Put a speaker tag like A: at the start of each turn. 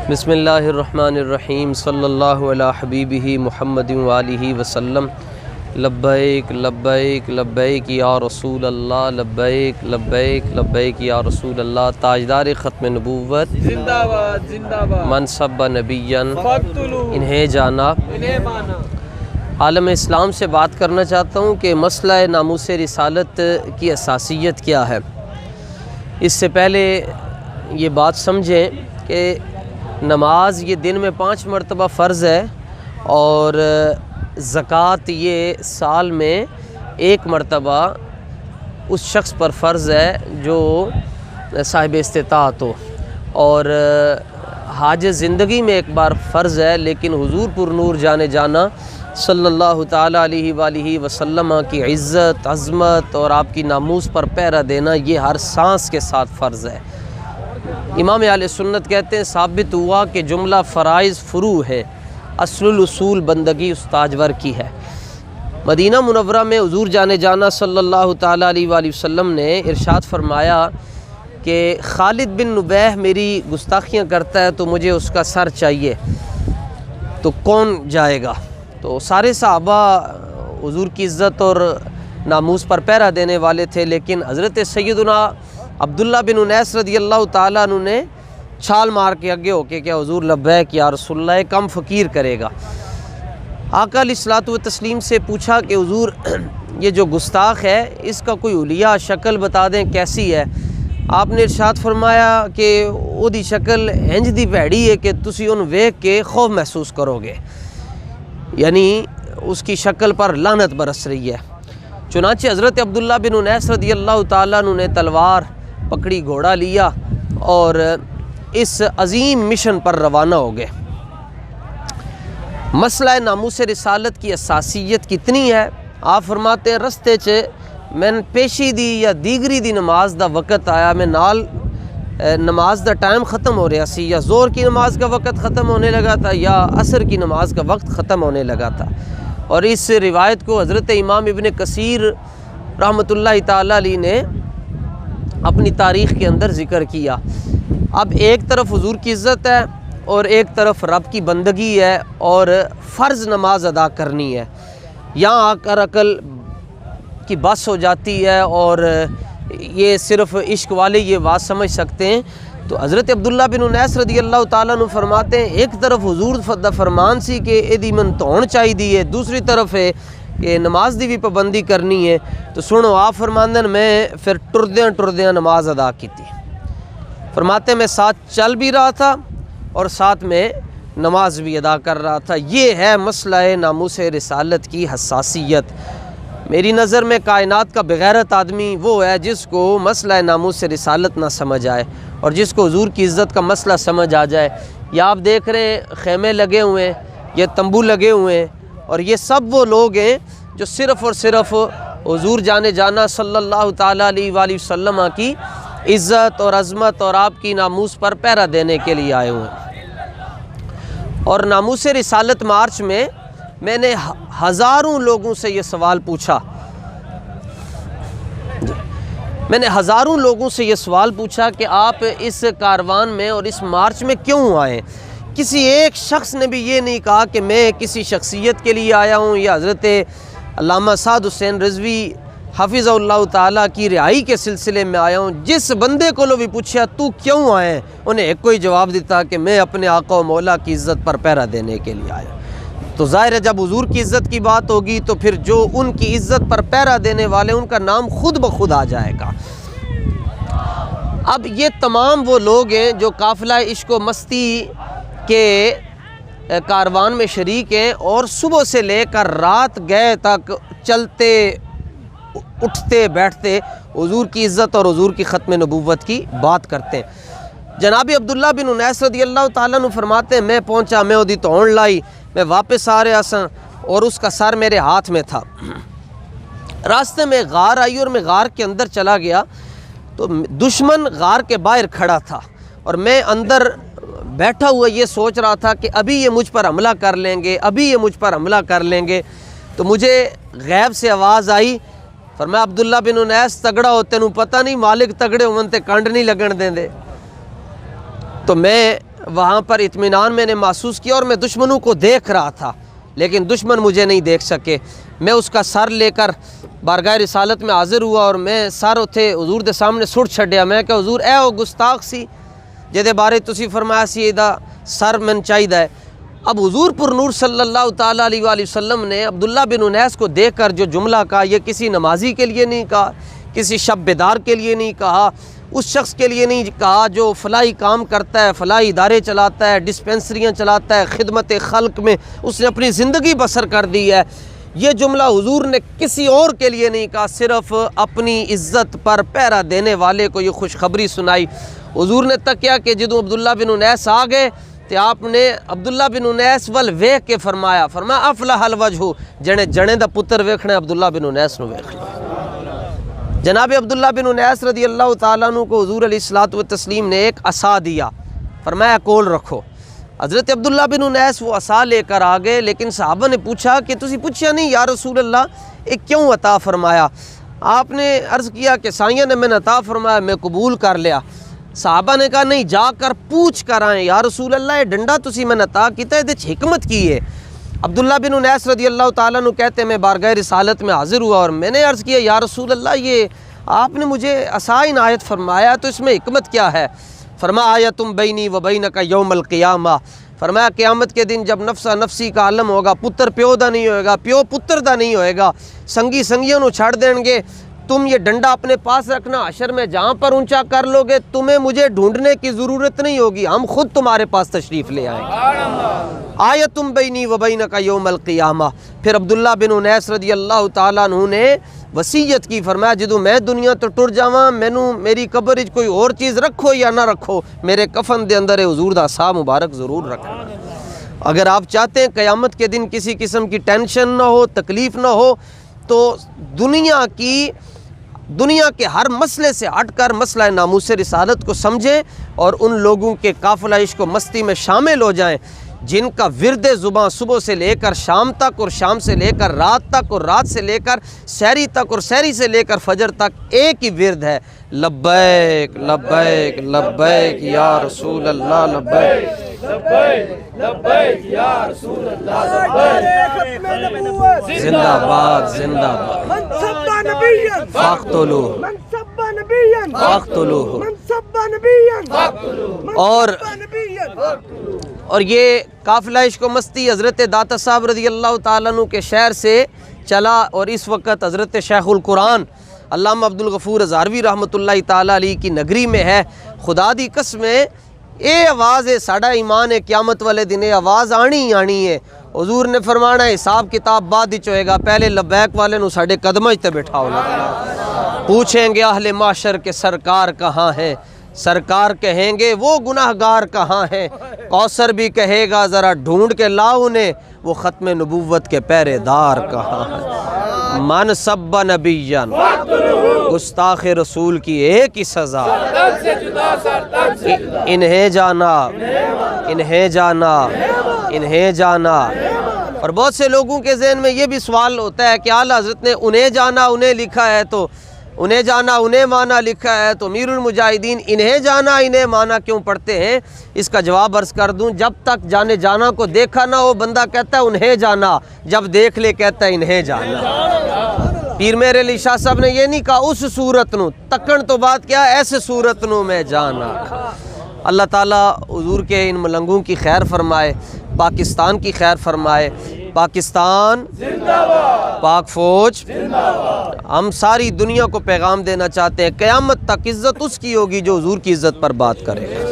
A: بسم اللہ الرحمن الرحیم صلی اللہ علی حبیبہ محمد وآلہ وسلم۔ لبیک لبیک لبیک یا رسول اللہ، لبیک لبیک لبیک یا رسول اللہ۔ تاجدار ختم نبوت
B: زندہ باد زندہ باد،
A: منصب نبیًا
B: فاقتلوا
A: انہیں جانا۔
B: انہیں مانا۔
A: عالم اسلام سے بات کرنا چاہتا ہوں کہ مسئلہ ناموس رسالت کی اساسیت کیا ہے۔ اس سے پہلے یہ بات سمجھیں کہ نماز یہ دن میں 5 مرتبہ فرض ہے، اور زکوٰۃ یہ سال میں 1 مرتبہ اس شخص پر فرض ہے جو صاحب استطاعت ہو، اور حج زندگی میں 1 بار فرض ہے، لیکن حضور پر نور جانے جانا صلی اللہ تعالیٰ علیہ وآلہ وسلم کی عزت، عظمت اور آپ کی ناموس پر پہرا دینا یہ ہر سانس کے ساتھ فرض ہے۔ امام اہل سنت کہتے ہیں ثابت ہوا کہ جملہ فرائض فروع ہے، اصل الاصول بندگی استاجور کی ہے۔ مدینہ منورہ میں حضور جانے جانا صلی اللہ تعالیٰ علیہ وآلہ وسلم نے ارشاد فرمایا کہ خالد بن نبیہ میری گستاخیاں کرتا ہے تو مجھے اس کا سر چاہیے، تو کون جائے گا؟ تو سارے صحابہ حضور کی عزت اور ناموس پر پہرا دینے والے تھے، لیکن حضرت سیدنا عبداللہ بن انیس رضی اللہ تعالیٰ عنہ نے چھال مار کے آگے ہو کے کہ حضور لبیک یا رسول اللہ، کم فقیر کرے گا۔ آقا علیہ الصلوۃ والتسلیم سے پوچھا کہ حضور یہ جو گستاخ ہے اس کا کوئی حلیہ شکل بتا دیں کیسی ہے؟ آپ نے ارشاد فرمایا کہ وہ دی شکل انج دی بھیڑی ہے کہ تسی ان ویکھ کے خوف محسوس کرو گے، یعنی اس کی شکل پر لعنت برس رہی ہے۔ چنانچہ حضرت عبداللہ بن انیس رضی اللہ تعالیٰ عنہ نے تلوار پکڑی، گھوڑا لیا اور اس عظیم مشن پر روانہ ہو گئے۔ مسئلہ ناموس رسالت کی اساسیت کتنی ہے؟ آپ فرماتے ہیں رستے چ میں پیشی دی یا دیگری دی نماز دا وقت آیا، میں نال نماز دا ٹائم ختم ہو رہا سی، یا زور کی نماز کا وقت ختم ہونے لگا تھا یا عصر کی نماز کا وقت ختم ہونے لگا تھا۔ اور اس روایت کو حضرت امام ابن کثیر رحمۃ اللہ تعالیٰ علیہ نے اپنی تاریخ کے اندر ذکر کیا۔ اب ایک طرف حضور کی عزت ہے اور ایک طرف رب کی بندگی ہے اور فرض نماز ادا کرنی ہے۔ یہاں آ کر عقل کی بس ہو جاتی ہے اور یہ صرف عشق والے یہ بات سمجھ سکتے ہیں۔ تو حضرت عبداللہ بن انیس رضی اللہ تعالیٰ عنہ فرماتے ہیں ایک طرف حضور دا فرمان سی کہ ایدی من تون چاہی دی ہے، دوسری طرف ہے کہ نماز دی بھی پابندی کرنی ہے۔ تو سنو آپ فرماندے میں پھر ٹردیاں نماز ادا کی تھی۔ فرماتے میں ساتھ چل بھی رہا تھا اور ساتھ میں نماز بھی ادا کر رہا تھا۔ یہ ہے مسئلہ ناموس رسالت کی حساسیت۔ میری نظر میں کائنات کا بغیرت آدمی وہ ہے جس کو مسئلہ ناموس رسالت نہ سمجھ آئے اور جس کو حضور کی عزت کا مسئلہ سمجھ آ جائے۔ یا آپ دیکھ رہے ہیں خیمے لگے ہوئے ہیں، یہ تمبو لگے ہوئے ہیں، اور یہ سب وہ لوگ ہیں جو صرف اور صرف حضور جانے جانا صلی اللہ تعالیٰ علیہ وآلہ وسلم کی عزت اور عظمت اور آپ کی ناموس پر پہرا دینے کے لیے آئے ہوئے ہیں۔ اور ناموس رسالت مارچ میں نے ہزاروں لوگوں سے یہ سوال پوچھا، میں نے ہزاروں لوگوں سے یہ سوال پوچھا کہ آپ اس کاروان میں اور اس مارچ میں کیوں آئے؟ کسی ایک شخص نے بھی یہ نہیں کہا کہ میں کسی شخصیت کے لیے آیا ہوں یا حضرت علامہ سعد حسین رضوی حفظہ اللہ تعالیٰ کی رہائی کے سلسلے میں آیا ہوں۔ جس بندے کو لو بھی پوچھا تو کیوں آئے، انہیں ایک کوئی جواب دیتا کہ میں اپنے آقا و مولا کی عزت پر پہرا دینے کے لیے آیا۔ تو ظاہر ہے جب حضور کی عزت کی بات ہوگی تو پھر جو ان کی عزت پر پہرا دینے والے ان کا نام خود بخود آ جائے گا۔ اب یہ تمام وہ لوگ ہیں جو قافلہ عشق و مستی کے کاروان میں شریک ہیں اور صبح سے لے کر رات گئے تک چلتے اٹھتے بیٹھتے حضور کی عزت اور حضور کی ختم نبوت کی بات کرتے ہیں۔ جناب عبداللہ بن انیس رضی اللہ تعالیٰ عنہ فرماتے ہیں میں پہنچا، میں اودی توڑ لائی، میں واپس آ رہا سا اور اس کا سر میرے ہاتھ میں تھا۔ راستے میں غار آئی اور میں غار کے اندر چلا گیا تو دشمن غار کے باہر کھڑا تھا اور میں اندر بیٹھا ہوا یہ سوچ رہا تھا کہ ابھی یہ مجھ پر حملہ کر لیں گے، ابھی یہ مجھ پر حملہ کر لیں گے۔ تو مجھے غیب سے آواز آئی، فرمایا عبداللہ بن انیس تگڑا ہوتے نو پتہ نہیں مالک تگڑے ہون تے کنڈ نہیں لگن دیں دے۔ تو میں وہاں پر اطمینان میں نے محسوس کیا اور میں دشمنوں کو دیکھ رہا تھا لیکن دشمن مجھے نہیں دیکھ سکے. میں اس کا سر لے کر بارگاہ رسالت میں حاضر ہوا اور میں سر اتھے حضور دے سامنے سٹ چھڈیا. میں کہ حضور اے او گستاخ سی جہدے بارے تسی فرمایا سی ایدہ سر من چاہیدہ ہے. اب حضور پر نور صلی اللہ تعالیٰ علیہ وآلہ وسلم نے عبداللہ بن انیس کو دیکھ کر جو جملہ کہا، یہ کسی نمازی کے لیے نہیں کہا، کسی شب بیدار کے لیے نہیں کہا، اس شخص کے لیے نہیں کہا جو فلاحی کام کرتا ہے، فلاحی ادارے چلاتا ہے، ڈسپینسریاں چلاتا ہے، خدمت خلق میں اس نے اپنی زندگی بسر کر دی ہے. یہ جملہ حضور نے کسی اور کے لیے نہیں کہا، صرف اپنی عزت پر پہرا دینے والے کو یہ خوشخبری سنائی. حضور نے تک کیا کہ جدوں عبداللہ بن انیس آ گئے تو آپ نے عبداللہ بن انیس ول ویکھ کے فرمایا افلح الوجہ، جنے جنے دا پتر ویکھنا ہے عبداللہ بن انیس نو ویکھ لو. جناب عبداللہ بن انیس رضی اللہ تعالیٰ عنہ کو حضور علیہ الصلوۃ والتسلیم نے ایک عصا دیا، فرمایا کول رکھو. حضرت عبداللہ بن انیس وہ عصا لے کر آ گئے، لیکن صحابہ نے پوچھا کہ تسی پوچھا نہیں یا رسول اللہ ایک کیوں عطا فرمایا؟ آپ نے عرض کیا کہ سائیں نے میں نے عطا فرمایا، میں قبول کر لیا. صحابہ نے کہا نہیں جا کر پوچھ کر آئیں یا رسول اللہ یہ ڈنڈا تسی میں عطا کیتا ہے دے حکمت کی ہے. عبداللہ بن انیس رضی اللہ تعالیٰ عنہ کہتے ہیں میں بارگاہ رسالت میں حاضر ہوا اور میں نے عرض کیا یا رسول اللہ یہ آپ نے مجھے عصا عنایت فرمایا تو اس میں حکمت کیا ہے؟ فرمایا آیتم بینی و بینک یوم القیامہ، فرمایا قیامت کے دن جب نفسا نفسی کا عالم ہوگا، پتر پیو دا نہیں ہوئے گا، پیو پتر دا نہیں ہوئے گا، سنگی سنگیوں نو چھڑ دیں گے، تم یہ ڈنڈا اپنے پاس رکھنا، حشر میں جہاں پر اونچا کر لو گے تمہیں مجھے ڈھونڈنے کی ضرورت نہیں ہوگی، ہم خود تمہارے پاس تشریف لے آئیں گے. آیتم بینی و بینک یوم القیامہ. پھر عبداللہ بن انیس رضی اللہ تعالیٰ عنہ نے وصیت کی، فرمایا جدوں میں دنیا تو ٹر جاواں مینوں میری قبر وچ کوئی اور چیز رکھو یا نہ رکھو، میرے کفن دے اندر حضور دا عصا مبارک ضرور رکھنا. اگر آپ چاہتے ہیں قیامت کے دن کسی قسم کی ٹینشن نہ ہو، تکلیف نہ ہو، تو دنیا کے ہر مسئلے سے ہٹ کر مسئلہ ناموس رسالت کو سمجھیں اور ان لوگوں کے قافلہ عشق و مستی میں شامل ہو جائیں جن کا ورد زباں صبح سے لے کر شام تک اور شام سے لے کر رات تک اور رات سے لے کر سحری تک اور سحری سے لے کر فجر تک ایک ہی ورد ہے، لبیک لبیک لبیک یا رسول اللہ لبیک لبیک لبیک یا رسول اللہ لبیک. زندہ باد زندہ باد.
C: من سب نبیا
A: فاقتلوہ
C: من سب نبیا
A: فاقتلوہ.
C: من سب نبیا
A: اور یہ قافلہ عشق و مستی حضرت داتا صاحب رضی اللہ تعالیٰ عنہ کے شہر سے چلا اور اس وقت حضرت شیخ القرآن علامہ عبدالغفور ہزاروی رحمۃ اللہ تعالیٰ علیہ کی نگری میں ہے. خدا دی قسم ہے اے آواز ہے ساڑا ایمان ہے قیامت والے دن اے آواز آنی ہی آنی ہے. حضور نے فرمانا ہے حساب کتاب بعد ہی ہوئے گا، پہلے لبیک والے نو ساڑے قدمہ تے بٹھاؤ نا. پوچھیں گے اہل معاشر کے سرکار کہاں ہیں، سرکار کہیں گے وہ گناہگار کہاں ہیں. کوثر بھی کہے گا ذرا ڈھونڈ کے لاؤ انہیں، وہ ختم نبوت کے پہرے دار کہاں ہیں. من سب نبیًا، گستاخ رسول کی ایک ہی سزا، انہیں جانا انہیں جانا انہیں جانا. اور بہت سے لوگوں کے ذہن میں یہ بھی سوال ہوتا ہے کہ اعلیٰ حضرت نے انہیں جانا انہیں لکھا ہے تو انہیں جانا انہیں مانا لکھا ہے تو امیر المجاہدین انہیں جانا انہیں مانا کیوں پڑھتے ہیں؟ اس کا جواب عرض کر دوں، جب تک جانے جانا کو دیکھا نہ ہو بندہ کہتا ہے انہیں جانا، جب دیکھ لے کہتا ہے انہیں جانا. پیر میرے علی شاہ صاحب نے یہ نہیں کہا اس صورت نو تکن تو بات کیا ایسے صورت نو میں جانا. اللہ تعالیٰ حضور کے ان ملنگوں کی خیر فرمائے، پاکستان کی خیر فرمائے. پاکستان زندہ باد، پاک فوج زندہ باد. ہم ساری دنیا کو پیغام دینا چاہتے ہیں قیامت تک عزت اس کی ہوگی جو حضور کی عزت پر بات کرے گا.